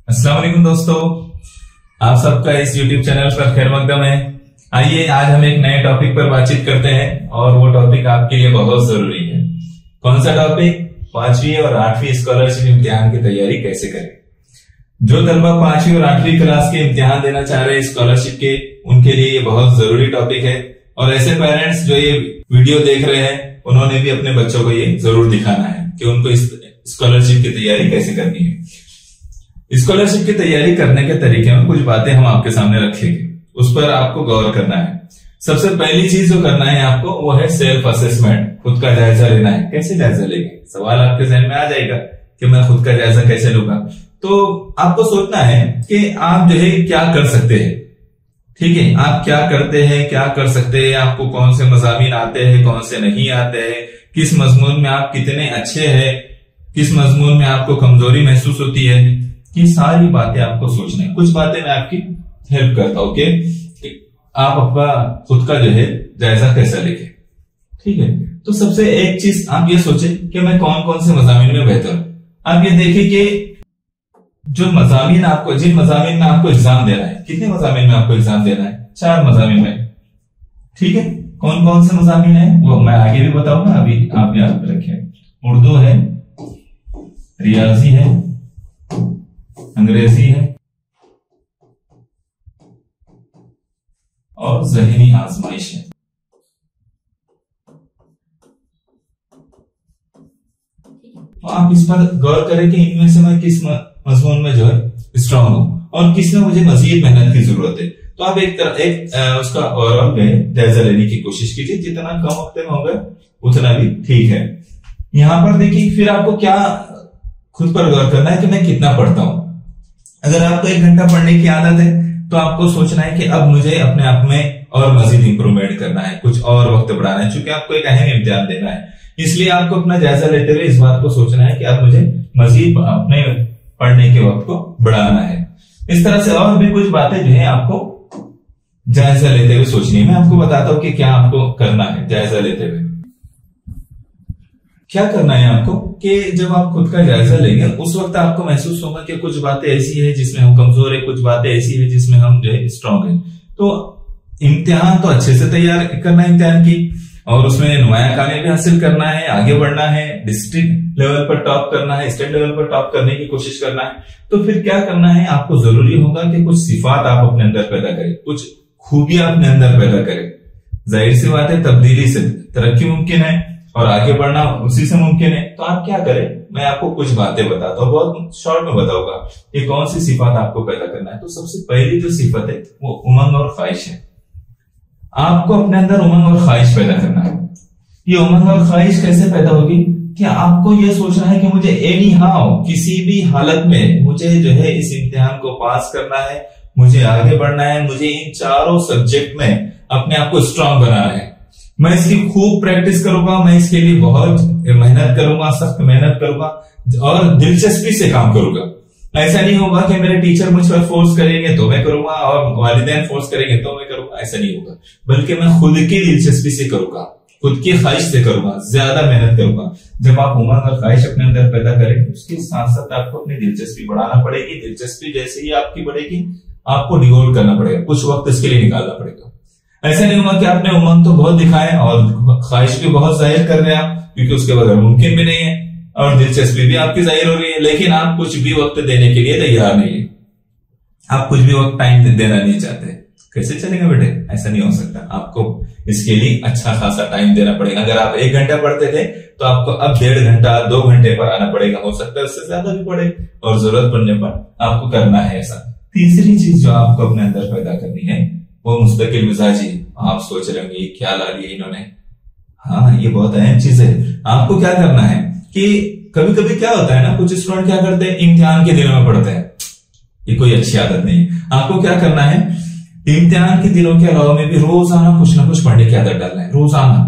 अस्सलाम वालेकुम दोस्तों, आप सबका इस YouTube चैनल पर खैर मकदम है। आइए आज हम एक नए टॉपिक पर बातचीत करते हैं और वो टॉपिक आपके लिए बहुत जरूरी है। कौन सा टॉपिक? 5वीं और 8वीं स्कॉलरशिप इम्तिहान की तैयारी कैसे करें। जो तलबा 5वीं और 8वीं क्लास के इम्तिहान देना चाह रहे हैं स्कॉलरशिप के, उनके लिए ये बहुत जरूरी टॉपिक है। और ऐसे पेरेंट्स जो ये वीडियो देख रहे हैं, उन्होंने भी अपने बच्चों को ये जरूर दिखाना है कि उनको इस स्कॉलरशिप की तैयारी कैसे करनी है। स्कॉलरशिप की तैयारी करने के तरीके में कुछ बातें हम आपके सामने रखेंगे, उस पर आपको गौर करना है। सबसे पहली चीज जो करना है आपको वो है सेल्फ असेसमेंट, खुद का जायजा लेना है। कैसे जायजा लेंगे? सवाल आपके जहन में आ जाएगा कि मैं खुद का जायजा कैसे लूंगा। तो आपको सोचना है कि आप जो है क्या कर सकते हैं। ठीक है, आप क्या करते हैं, क्या कर सकते हैं, आपको कौन से मज़ामीन आते हैं, कौन से नहीं आते हैं, किस मजमून में आप कितने अच्छे हैं, किस मजमून में आपको कमजोरी महसूस होती है। ये सारी बातें आपको सोचना है। कुछ बातें मैं आपकी हेल्प करता हूं कि आप अपना खुद का जो है जायजा कैसा लेंगे। ठीक है, तो सबसे एक चीज आप ये सोचे कि मैं कौन कौन से मजामीन में बेहतर हूं। आप ये देखिए कि जो मजामीन आपको, जिन मजामीन में आपको एग्जाम देना है, कितने मजामीन में आपको एग्जाम देना है? 4 मजामीन में। ठीक है, कौन कौन से मजामीन है वो मैं आगे भी बताऊंगा, अभी आप याद रखें। उर्दू है, रियाजी है, अंग्रेजी है और ज़हनी आजमाइश है। तो आप इस पर गौर करें कि इनमें से मैं किस मजमून में जो है स्ट्रांग हूं और किस में मुझे मजीद मेहनत की जरूरत है। तो आप उसका ओवरऑल में जायजा लेने की कोशिश कीजिए। जितना कम वक्त में होगा उतना भी ठीक है। यहां पर देखिए, फिर आपको क्या खुद पर गौर करना है कि मैं कितना पढ़ता हूं। अगर आपको 1 घंटा पढ़ने की आदत है तो आपको सोचना है कि अब मुझे अपने आप में और मजीद इंप्रूवमेंट करना है, कुछ और वक्त बढ़ाना है, क्योंकि आपको एक अहम इम्तिहान देना है। इसलिए आपको अपना जायजा लेते हुए इस बात को सोचना है कि अब मुझे मजीद अपने पढ़ने के वक्त को बढ़ाना है। इस तरह से और भी कुछ बातें जो है आपको जायजा लेते हुए सोचनी है। मैं आपको बताता हूं कि क्या आपको करना है। जायजा लेते हुए क्या करना है आपको कि जब आप खुद का जायजा लेंगे उस वक्त आपको महसूस होगा कि कुछ बातें ऐसी है जिसमें हम कमजोर है, कुछ बातें ऐसी है जिसमें हम जो है स्ट्रांग है। तो इम्तिहान तो अच्छे से तैयार करना है इम्तिहान की, और उसमें नुमाया कामयाबी हासिल करना है, आगे बढ़ना है, डिस्ट्रिक्ट लेवल पर टॉप करना है, स्टेट लेवल पर टॉप करने की कोशिश करना है। तो फिर क्या करना है, आपको जरूरी होगा कि कुछ सिफात आप अपने अंदर पैदा करें, कुछ खूबियां अपने अंदर पैदा करें। जाहिर सी बात है, तब्दीली से तरक्की मुमकिन है और आगे बढ़ना उसी से मुमकिन है। तो आप क्या करें, मैं आपको कुछ बातें बताता हूँ, बहुत शॉर्ट में बताऊंगा कि कौन सी सिफात आपको पैदा करना है। तो सबसे पहली जो सिफत है वो उमंग और ख्वाहिश है। आपको अपने अंदर उमंग और ख्वाहिश पैदा करना है। ये उमंग और ख्वाहिश कैसे पैदा होगी कि आपको ये सोचना है कि मुझे एनी हाउ, किसी भी हालत में मुझे जो है इस इम्तिहान को पास करना है, मुझे आगे बढ़ना है, मुझे इन चारों सब्जेक्ट में अपने आप को स्ट्रांग बनाना है। मैं इसकी खूब प्रैक्टिस करूंगा, मैं इसके लिए बहुत मेहनत करूंगा, सख्त मेहनत करूंगा और दिलचस्पी से काम करूंगा। ऐसा नहीं होगा कि मेरे टीचर मुझ पर फोर्स करेंगे तो मैं करूंगा और वालिदैन फोर्स करेंगे तो मैं करूंगा, ऐसा नहीं होगा। बल्कि मैं खुद की दिलचस्पी से करूंगा, खुद की ख्वाहिश से करूंगा, ज्यादा मेहनत करूंगा। जब आप उमंग और ख्वाहिश अपने अंदर पैदा करेंगे, उसके साथ साथ आपको अपनी दिलचस्पी बढ़ाना पड़ेगी। दिलचस्पी जैसे ही आपकी बढ़ेगी, आपको डिवोट करना पड़ेगा, कुछ वक्त इसके लिए निकालना पड़ेगा। ऐसा नहीं होगा कि आपने उमंग तो बहुत दिखाए और ख्वाहिश भी बहुत जाहिर कर रहे हैं आप, क्योंकि उसके बगैर मुमकिन भी नहीं है, और दिलचस्पी भी आपकी जाहिर हो रही है, लेकिन आप कुछ भी वक्त देने के लिए तैयार नहीं है। आप कुछ भी वक्त टाइम देना नहीं चाहते। कैसे चलेगा बेटे? ऐसा नहीं हो सकता। आपको इसके लिए अच्छा खासा टाइम देना पड़ेगा। अगर आप 1 घंटा पढ़ते थे तो आपको अब 1.5 घंटा 2 घंटे पर आना पड़ेगा। हो सकता है उससे ज्यादा भी पड़े, और जरूरत पड़ने पर आपको करना है ऐसा। तीसरी चीज जो आपको अपने अंदर पैदा करनी है वो मुस्तकिल मिजाजी। आप सोच रहे होंगे क्या ला लिया इन्होंने। हाँ, ये बहुत अहम चीज है। आपको क्या करना है कि कभी कभी क्या होता है ना, कुछ स्टूडेंट क्या करते हैं, इम्तिहान के दिनों में पढ़ते हैं। ये कोई अच्छी आदत नहीं है। आपको क्या करना है, इम्तिहान के दिनों के अलावा में भी रोजाना कुछ ना कुछ पढ़ने की आदत डालना है। रोजाना।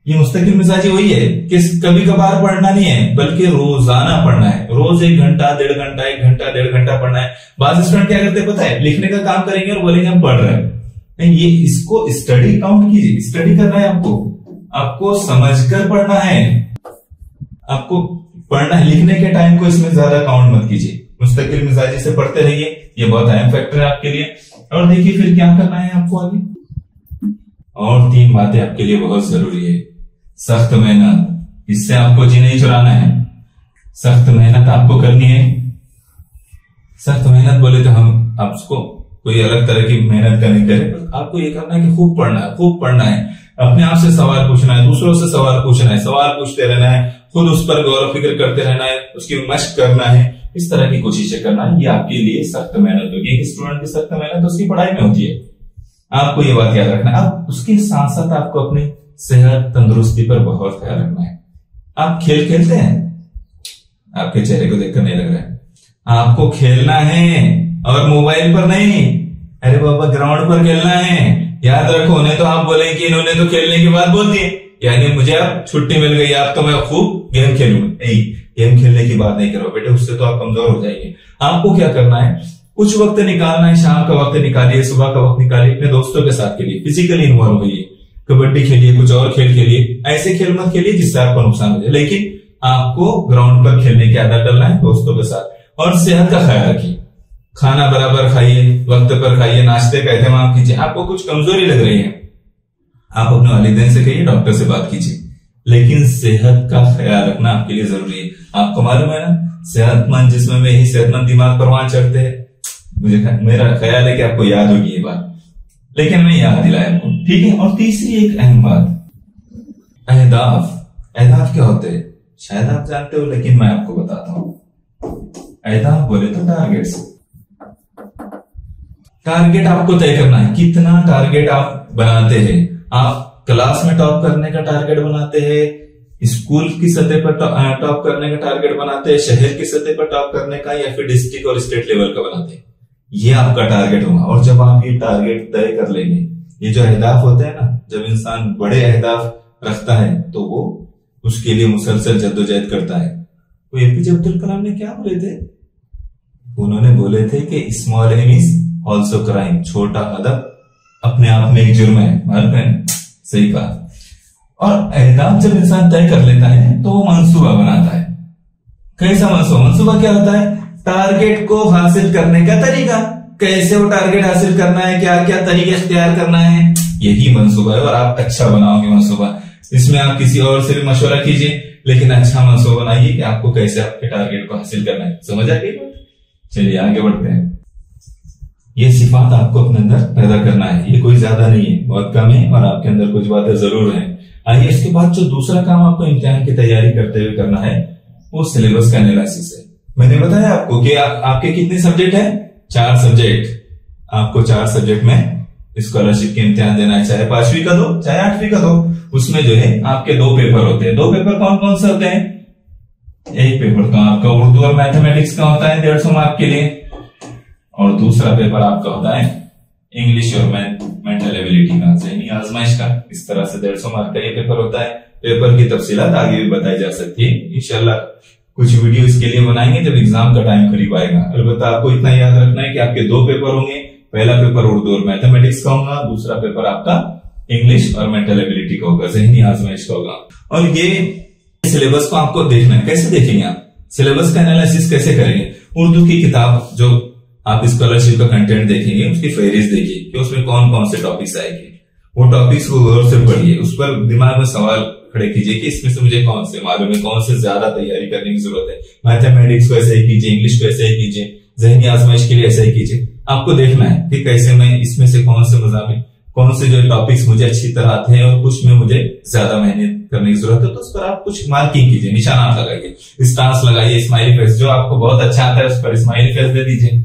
ये मुस्तकिल मिजाजी वही है कि कभी कभार पढ़ना नहीं है, बल्कि रोजाना पढ़ना है। रोज 1 घंटा, 1.5 घंटा, 1 घंटा, 1.5 घंटा पढ़ना है। बाकी स्टूडेंट क्या करते हैं पता है, लिखने का काम करेंगे और बोलेंगे हम पढ़ रहे हैं। नहीं, ये इसको स्टडी काउंट कीजिए। स्टडी करना है आपको समझकर पढ़ना है। आपको पढ़ना है, लिखने के टाइम को इसमें ज्यादा काउंट मत कीजिए। मुस्तकिल मिजाजी से पढ़ते रहिए, ये बहुत अहम फैक्टर है आपके लिए। और देखिए फिर क्या करना है आपको आगे। और 3 बातें आपके लिए बहुत जरूरी है। सख्त मेहनत, इससे आपको जी नहीं चुराना है। सख्त मेहनत आपको करनी है। सख्त मेहनत बोले तो हम आपको कोई अलग तरह की मेहनत का नहीं करे, आपको ये करना है कि खूब पढ़ना है, खूब पढ़ना है, अपने आप से सवाल पूछना है, दूसरों से सवाल पूछना है, सवाल पूछते रहना है, खुद उस पर गौर फिक्र करते रहना है, उसकी मशक करना है, इस तरह की कोशिशें करना है। ये आपके लिए सख्त मेहनत होगी। एक स्टूडेंट की सख्त मेहनत उसकी पढ़ाई में होती है, आपको ये बात याद रखना है। अब उसके साथ साथ आपको अपनी सेहत तंदुरुस्ती पर बहुत ख्याल रखना है। आप खेल खेलते हैं, आपके चेहरे को देखकर नहीं लग रहा है। आपको खेलना है और मोबाइल पर नहीं। अरे बाबा ग्राउंड पर खेलना है, याद रखो। नहीं तो आप बोले कि इन्होंने तो खेलने की बात बोल दी, यानी मुझे अब छुट्टी मिल गई, आप तो मैं खूब गेम खेलूंगा। नहीं, गेम खेलने की बात नहीं करो बेटे, उससे तो आप कमजोर हो जाएंगे। आपको क्या करना है, कुछ वक्त निकालना है, शाम का वक्त निकालिए, सुबह का वक्त निकालिए, अपने दोस्तों के साथ खेलिए, फिजिकली इन्वॉल्व होइए, कबड्डी खेलिए, कुछ और खेल खेलिए। ऐसे खेल मत खेलिए जिससे आपको नुकसान हो जाए, लेकिन आपको ग्राउंड पर खेलने की आदत डालना है दोस्तों के साथ। और सेहत का ख्याल रखिए, खाना बराबर खाइए, वक्त पर खाइए, नाश्ते का एहतमाम कीजिए। आपको कुछ कमजोरी लग रही है, आप अपने वालिदैन से कहिए, डॉक्टर से बात कीजिए, लेकिन सेहत का ख्याल रखना आपके लिए जरूरी है। आपको मालूम है ना, सेहतमंद जिस्म में ही सेहतमंद दिमाग परवान चढ़ते हैं। मेरा ख्याल है कि आपको याद होगी ये बात, लेकिन मैं याद दिलाया आपको, ठीक है। और तीसरी एक अहम बात, अहदाफ। अहदाफ क्या होते हैं शायद आप जानते हो, लेकिन मैं आपको बताता हूं। अहदाफ बोले तो टारगेट्स। टारगेट आपको तय करना है, कितना टारगेट आप बनाते हैं। आप क्लास में टॉप करने का टारगेट बनाते हैं, स्कूल की सतह पर टॉप करने का टारगेट बनाते हैं, शहर की सतह पर टॉप करने का, या फिर डिस्ट्रिक्ट और स्टेट लेवल का बनाते हैं। ये आपका टारगेट होगा। और जब आप ये टारगेट तय कर लेंगे, ये जो अहदाफ होते हैं ना, जब इंसान बड़े अहदाफ रखता है तो वो उसके लिए मुसलसल जद्दोजहद करता है। तो एपीजे अब्दुल कलाम ने क्या बोले थे, उन्होंने बोले थे कि small M is also crime, छोटा अदब अपने आप में एक जुर्म है। मालूम है, सही कहा। और अहदाफ जब इंसान तय कर लेता है तो वो मंसूबा बनाता है। कैसा मंसूबा? मंसूबा क्या होता है? टारगेट को हासिल करने का तरीका, कैसे वो टारगेट हासिल करना है, क्या क्या तरीके इख्तियार करना है, यही मंसूबा है। और आप अच्छा बनाओगे मंसूबा, इसमें आप किसी और से भी मशवरा कीजिए, लेकिन अच्छा मंसूबा बनाइए कि आपको कैसे आपके टारगेट को हासिल करना है। समझ आ गई? चलिए आगे बढ़ते हैं। ये सिफात आपको अपने अंदर पैदा करना है, ये कोई ज्यादा नहीं है, बहुत कम है, और आपके अंदर कुछ बातें जरूर हैं। आइए इसके बाद जो दूसरा काम आपको इम्तिहान की तैयारी करते हुए करना है, वो सिलेबस का एनालिसिस है। मैंने बताया आपको कि आपके कितने सब्जेक्ट हैं? 4 सब्जेक्ट। आपको 4 सब्जेक्ट में स्कॉलरशिप के इम्तिहान देना है, चाहे 5वीं का दो चाहे 8वीं का दो। उसमें जो है आपके 2 पेपर होते हैं। 2 पेपर कौन कौन से होते हैं? एक पेपर तो आपका उर्दू और मैथमेटिक्स का होता है 150 मार्क के लिए, और दूसरा पेपर आपका होता है इंग्लिश और मेंटल एबिलिटी का, ज़हनी आजमाइश का। इस तरह से 150 मार्क का ये पेपर होता है। पेपर की तफसीलात आगे भी बताई जा सकती है, इंशाल्लाह कुछ वीडियो इसके लिए बनाएंगे जब एग्जाम का टाइम करीब आएगा। अलबत्ता आपको इतना याद रखना है कि आपके 2 पेपर होंगे। पहला पेपर उर्दू और मैथमेटिक्स का होगा, दूसरा पेपर आपका इंग्लिश और मेंटल एबिलिटी का होगा, ज़हनी आजमाइश का होगा। और ये सिलेबस को आपको देखना है। कैसे देखेंगे आप सिलेबस का एनालिसिस कैसे करेंगे? उर्दू की किताब जो आप स्कॉलरशिप का कंटेंट देखेंगे, उसकी फहरिस्त देखिए कि उसमें कौन कौन से टॉपिक्स आएंगे। वो टॉपिक्स को गौर से पढ़िए, उस पर दिमाग में सवाल खड़े कीजिए कि इसमें से मुझे कौन से मालूम है, कौन से ज्यादा तैयारी करने की जरूरत है। मैथमेटिक्स को ऐसे ही कीजिए, इंग्लिश को ऐसे ही कीजिए, ज़हनी आजमाइश के लिए ऐसे ही कीजिए। आपको देखना है कि कैसे मैं इसमें से कौन से मज़ामिन, कौन से जो टॉपिक्स मुझे अच्छी तरह आते हैं और कुछ में मुझे ज्यादा मेहनत करने की जरूरत है, तो उस पर आप कुछ मार्किंग कीजिए, निशानात लगाइए, स्टार्स लगाइए, स्माइली फेस जो आपको बहुत अच्छा आता है उस पर स्माइली फेस दे दीजिए,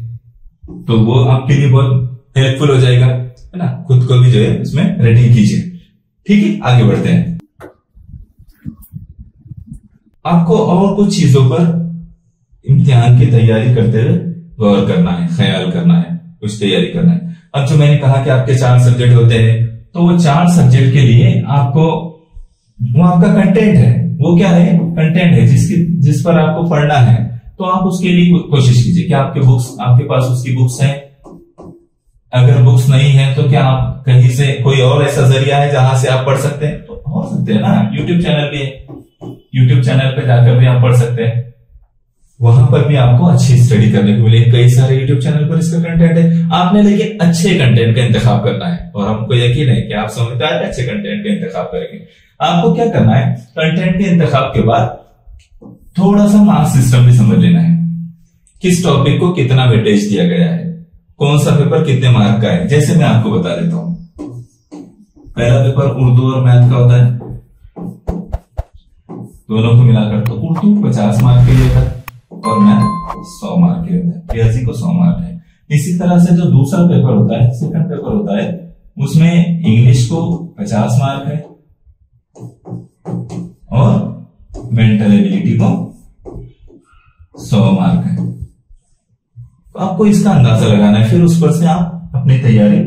तो वो आपके लिए बहुत हेल्पफुल हो जाएगा, है ना। खुद को भी जो है उसमें रेटिंग कीजिए। ठीक है, आगे बढ़ते हैं। आपको और कुछ चीजों पर इम्तिहान की तैयारी करते हुए गौर करना है, ख्याल करना है, कुछ तैयारी करना है। अब जो मैंने कहा कि आपके 4 सब्जेक्ट होते हैं, तो वो 4 सब्जेक्ट के लिए आपको वो आपका कंटेंट है, वो क्या है? कंटेंट है जिस पर आपको पढ़ना है। तो आप उसके लिए कोशिश कीजिए कि आपके पास उसकी बुक्स हैं। अगर बुक्स नहीं है तो क्या आप कहीं से कोई और ऐसा जरिया है जहां से आप पढ़ सकते हैं? तो हो सकते हैं ना, यूट्यूब चैनल भी है, यूट्यूब चैनल पे जाकर भी आप पढ़ सकते हैं। वहां पर भी आपको अच्छी स्टडी करने को मिलेगी। कई सारे यूट्यूब चैनल पर इसका कंटेंट है, आपने लेकिन अच्छे कंटेंट का इंतखाब करना है और हमको यकीन है कि आप समझदार अच्छे कंटेंट का इंतखाब करेंगे। आपको क्या करना है, कंटेंट के इंतखाब के बाद थोड़ा सा मार्क्स सिस्टम भी समझ लेना है, किस टॉपिक को कितना वेटेज दिया गया है, कौन सा पेपर कितने मार्क का है। जैसे मैं आपको बता देता हूं, पहला पेपर उर्दू और मैथ का होता है, दोनों को मिलाकर तो उर्दू 50 मार्क के लिए होता है और मैथ 100 मार्क के होता है, रियाजी को 100 मार्क है। इसी तरह से जो दूसरा पेपर होता है, सेकंड पेपर होता है, उसमें इंग्लिश को 50 मार्क है और मेंटल एबिलिटी को 100 मार्क है। तो आपको इसका अंदाजा लगाना है, फिर उस पर से आप अपनी तैयारी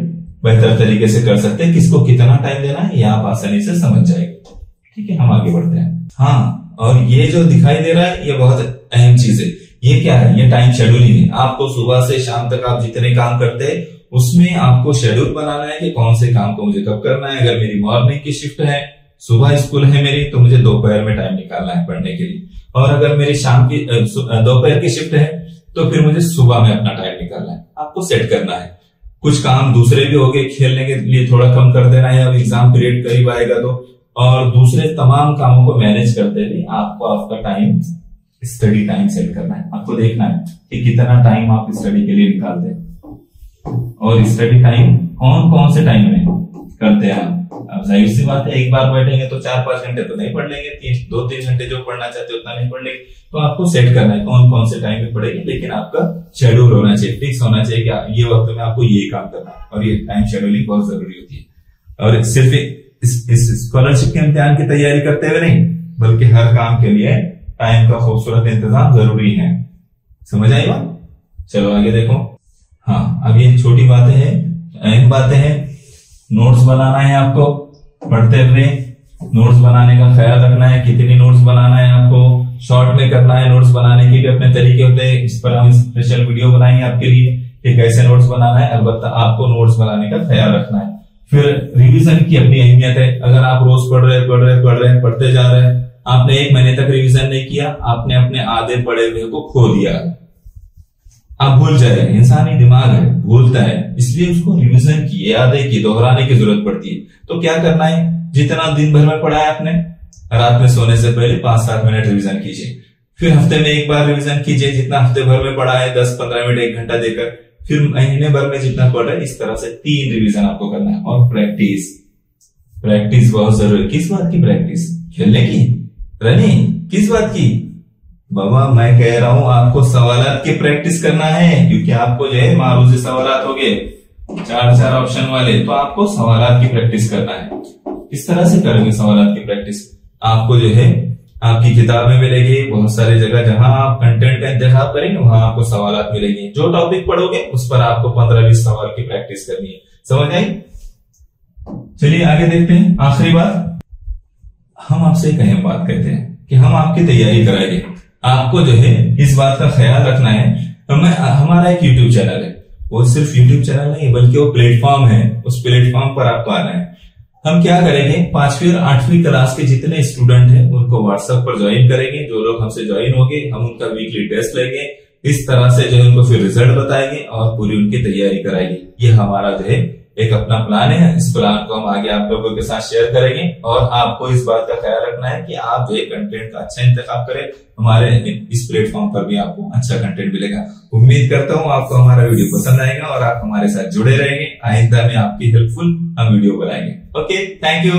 बेहतर तरीके से कर सकते हैं। किसको कितना टाइम देना है ये आप आसानी से समझ जाएंगे। ठीक है, हम आगे बढ़ते हैं। हाँ, और ये जो दिखाई दे रहा है ये बहुत अहम चीज है। ये क्या है, ये टाइम शेड्यूलिंग है। आपको सुबह से शाम तक आप जितने काम करते हैं उसमें आपको शेड्यूल बनाना है कि कौन से काम को मुझे कब करना है। अगर मेरी मॉर्निंग की शिफ्ट है, सुबह स्कूल है मेरी, तो मुझे दोपहर में टाइम निकालना है पढ़ने के लिए। और अगर मेरी शाम की दोपहर की शिफ्ट है तो फिर मुझे सुबह में अपना टाइम निकालना है। आपको सेट करना है। कुछ काम दूसरे भी हो गए, खेलने के लिए थोड़ा कम कर देना है, अब एग्जाम पीरियड करीब आएगा तो, और दूसरे तमाम कामों को मैनेज करते हुए आपको आपका टाइम, स्टडी टाइम सेट करना है। आपको देखना है कि कितना टाइम आप स्टडी के लिए निकालते हैं और स्टडी टाइम कौन कौन से टाइम में करते हैं आप। अब जाहिर सी बात है, एक बार बैठेंगे तो 4-5 घंटे तो नहीं पढ़ लेंगे, 2-3 घंटे जो पढ़ना चाहते हो उतना नहीं पढ़ लेंगे। तो आपको सेट करना है कौन कौन से टाइम में पढ़ेंगे, लेकिन आपका शेड्यूल होना चाहिए, फिक्स होना चाहिए कि ये वक्त में आपको ये काम करना है। और ये टाइम शेड्यूलिंग बहुत जरूरी होती है। और सिर्फ इस स्कॉलरशिप के इम्तिहान की तैयारी करते हुए नहीं, बल्कि हर काम के लिए टाइम का खूबसूरत इंतजाम जरूरी है। समझ आई बात? चलो आगे देखो। हाँ, अब ये छोटी बातें हैं, अहम बातें हैं। नोट्स बनाना है आपको, पढ़ते हुए नोट्स बनाने का ख्याल रखना है। कितनी नोट्स बनाना है आपको, शॉर्ट में करना है। नोट्स बनाने के भी अपने तरीके होते हैं, इस पर हम स्पेशल वीडियो बनाएंगे आपके लिए कि कैसे नोट्स बनाना है। अलबत्ता आपको नोट्स बनाने का ख्याल रखना है। फिर रिवीजन की अपनी अहमियत है। अगर आप रोज पढ़ते जा रहे हैं, आपने 1 महीने तक रिवीजन नहीं किया, आपने अपने आधे पढ़े हुए को खो दिया, आप भूल जाए। इंसानी दिमाग है, भूलता है, इसलिए उसको रिवीजन की, यादें की, दोहराने की जरूरत पड़ती है। तो क्या करना है, जितना दिन भर में पढ़ा है आपने, रात में सोने से पहले 5-7 मिनट रिवीजन कीजिए। फिर हफ्ते में एक बार रिवीजन कीजिए, जितना हफ्ते भर में पढ़ा है 10-15 मिनट 1 घंटा देकर। फिर महीने भर में जितना पढ़ा है, इस तरह से 3 रिवीजन आपको करना है। और प्रैक्टिस बहुत जरूरी है। किस बात की प्रैक्टिस? खेलने की, रनिंग, किस बात की? बाबा मैं कह रहा हूं आपको सवालात की प्रैक्टिस करना है, क्योंकि आपको जो है मारूजी सवालात हो गए 4 ऑप्शन वाले, तो आपको सवालात की प्रैक्टिस करना है। किस तरह से करेंगे सवालात की प्रैक्टिस? आपको जो है आपकी किताबें मिलेगी, बहुत सारी जगह जहां आप कंटेंट का इंतखाब करेंगे वहां आपको सवालात मिलेंगे। जो टॉपिक पढ़ोगे उस पर आपको 15-20 सवाल की प्रैक्टिस करनी है। समझ आई? चलिए आगे देखते हैं। आखिरी बात, हम आपसे एक अहम बात कहते हैं कि हम आपकी तैयारी कराएंगे। आपको जो है इस बात का ख्याल रखना है। हमारा एक यूट्यूब चैनल है, वो सिर्फ यूट्यूब चैनल नहीं बल्कि वो प्लेटफॉर्म है। उस प्लेटफॉर्म पर आपको आना है। हम क्या करेंगे, 5वीं और 8वीं क्लास के जितने स्टूडेंट हैं उनको व्हाट्सएप पर ज्वाइन करेंगे। जो लोग हमसे ज्वाइन होंगे, हम उनका वीकली टेस्ट लेंगे। इस तरह से जो है उनको फिर रिजल्ट बताएंगे और पूरी उनकी तैयारी कराएंगे। ये हमारा जो है एक अपना प्लान है। इस प्लान को हम आगे आप लोगों के साथ शेयर करेंगे। और आपको इस बात का ख्याल रखना है कि आप जो है कंटेंट का अच्छा इंतखाब करें। हमारे इस प्लेटफॉर्म पर भी आपको अच्छा कंटेंट मिलेगा। उम्मीद करता हूं आपको हमारा वीडियो पसंद आएगा और आप हमारे साथ जुड़े रहेंगे। आइंदा में आपकी हेल्पफुल हम वीडियो बनाएंगे। Okay, thank you.